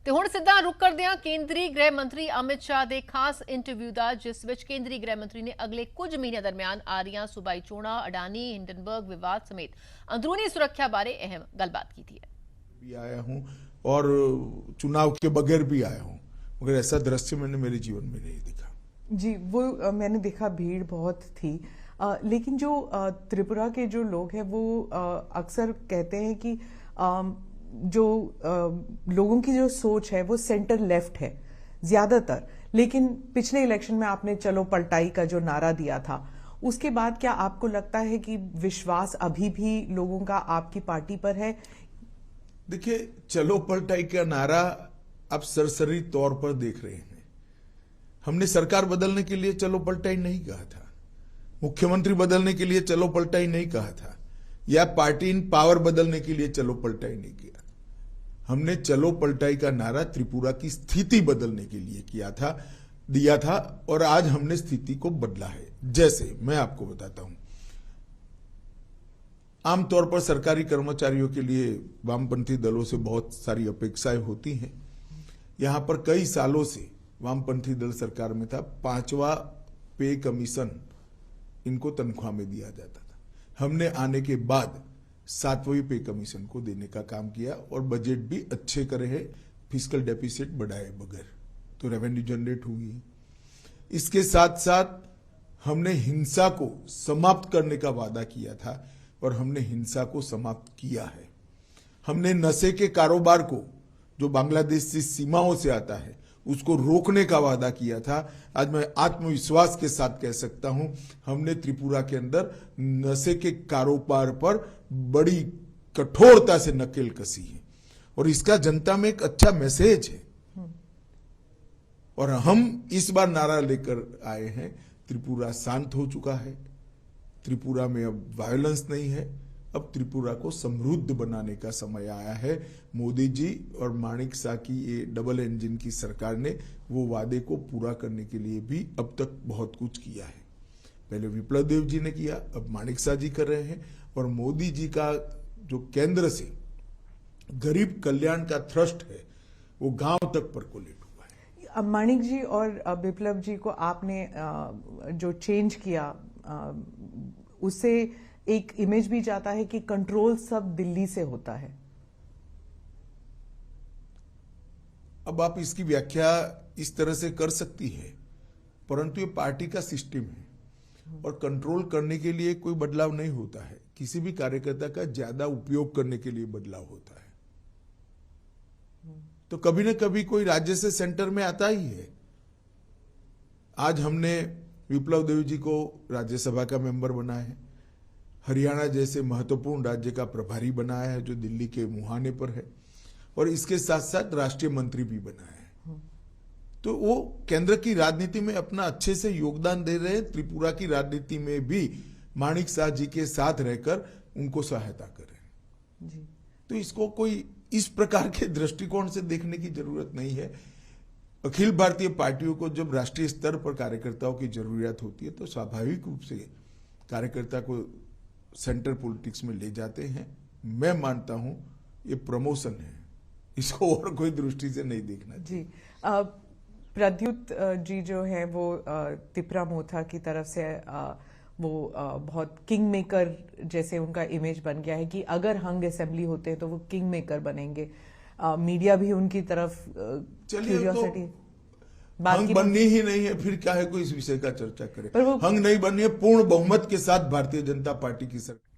ਤੇ ਹੁਣ ਸਿੱਧਾ ਰੁਕ ਕਰਦੇ ਹਾਂ ਕੇਂਦਰੀ ਗ੍ਰਹਿ ਮੰਤਰੀ ਅਮਿਤ ਸ਼ਾਹ ਦੇ ਖਾਸ ਇੰਟਰਵਿਊ ਦਾ, ਜਿਸ ਵਿੱਚ ਕੇਂਦਰੀ ਗ੍ਰਹਿ ਮੰਤਰੀ ਨੇ ਅਗਲੇ ਕੁਝ ਮਹੀਨਿਆਂ ਦਰਮਿਆਨ ਆ ਰਹੀਆਂ ਸੂਬਾਈ ਚੋਣਾਂ, ਅਡਾਨੀ हिंडनबर्ग विवाद समेत अंदरूनी सुरक्षा बारे अहम गलबात की थी। भी आया हूं और चुनाव के बगैर भी आया हूं, मगर ऐसा दृश्य मैंने मेरे जीवन में नहीं देखा। जी, वो मैंने देखा, भीड़ बहुत थी। लेकिन जो त्रिपुरा के जो लोग हैं वो अक्सर कहते हैं कि जो लोगों की जो सोच है वो सेंटर लेफ्ट है ज्यादातर, लेकिन पिछले इलेक्शन में आपने चलो पलटाई का जो नारा दिया था, उसके बाद क्या आपको लगता है कि विश्वास अभी भी लोगों का आपकी पार्टी पर है? देखिए, चलो पलटाई का नारा आप सरसरी तौर पर देख रहे हैं। हमने सरकार बदलने के लिए चलो पलटाई नहीं कहा था, मुख्यमंत्री बदलने के लिए चलो पलटाई नहीं कहा था, या पार्टी इन पावर बदलने के लिए चलो पलटाई नहीं किया। हमने चलो पलटाई का नारा त्रिपुरा की स्थिति बदलने के लिए दिया था, और आज हमने स्थिति को बदला है। जैसे मैं आपको बताता हूं, आमतौर पर सरकारी कर्मचारियों के लिए वामपंथी दलों से बहुत सारी अपेक्षाएं होती हैं। यहां पर कई सालों से वामपंथी दल सरकार में था, 5वां पे कमीशन इनको तनख्वाह में दिया जाता था। हमने आने के बाद 7वीं पे कमीशन को देने का काम किया, और बजट भी अच्छे करे हैं, फिस्कल डेफिसिट बढ़ाए बगैर, तो रेवेन्यू जनरेट हुई है। इसके साथ साथ हमने हिंसा को समाप्त करने का वादा किया था, और हमने हिंसा को समाप्त किया है। हमने नशे के कारोबार को, जो बांग्लादेश से सीमाओं से आता है, उसको रोकने का वादा किया था। आज मैं आत्मविश्वास के साथ कह सकता हूं, हमने त्रिपुरा के अंदर नशे के कारोबार पर बड़ी कठोरता से नकेल कसी है, और इसका जनता में एक अच्छा मैसेज है। और हम इस बार नारा लेकर आए हैं, त्रिपुरा शांत हो चुका है, त्रिपुरा में अब वायलेंस नहीं है, अब त्रिपुरा को समृद्ध बनाने का समय आया है। मोदी जी और माणिक शाह की ये डबल इंजन की सरकार ने वो वादे को पूरा करने के लिए भी अब तक बहुत कुछ किया है। पहले विप्लव देव जी ने किया, अब माणिक शाह जी कर रहे हैं, और मोदी जी का जो केंद्र से गरीब कल्याण का थ्रस्ट है, वो गांव तक परकोलेट हुआ है। माणिक जी और विप्लव जी को आपने जो चेंज किया, उससे एक इमेज भी जाता है कि कंट्रोल सब दिल्ली से होता है। अब आप इसकी व्याख्या इस तरह से कर सकती है, परंतु ये पार्टी का सिस्टम है, और कंट्रोल करने के लिए कोई बदलाव नहीं होता है। किसी भी कार्यकर्ता का ज्यादा उपयोग करने के लिए बदलाव होता है। तो कभी न कभी कोई राज्य से सेंटर में आता ही है। आज हमने विप्लव देव जी को राज्यसभा का मेंबर बनाया है, हरियाणा जैसे महत्वपूर्ण राज्य का प्रभारी बनाया है, जो दिल्ली के मुहाने पर है, और इसके साथ साथ राष्ट्रीय मंत्री भी बनाया है। तो वो केंद्र की राजनीति में अपना अच्छे से योगदान दे रहे हैं। त्रिपुरा की राजनीति में भी माणिक शाह जी के साथ रहकर उनको सहायता कर रहे हैं जी। तो इसको कोई इस प्रकार के दृष्टिकोण से देखने की जरूरत नहीं है। अखिल भारतीय पार्टियों को जब राष्ट्रीय स्तर पर कार्यकर्ताओं की जरूरत होती है, तो स्वाभाविक रूप से कार्यकर्ता को सेंटर पॉलिटिक्स में ले जाते हैं। मैं मानता हूं ये प्रमोशन है, इसको और कोई दृष्टि से नहीं देखना जी। प्रद्युत जी जो है वो तिपरा मोथा की तरफ से वो बहुत किंग मेकर जैसे उनका इमेज बन गया है कि अगर हंग असेंबली होते हैं तो वो किंग मेकर बनेंगे। मीडिया भी उनकी तरफ क्यूरियोसिटी हंग बननी ही नहीं है, फिर क्या है कोई इस विषय का चर्चा करे। हंग नहीं बननी है, पूर्ण बहुमत के साथ भारतीय जनता पार्टी की सरकार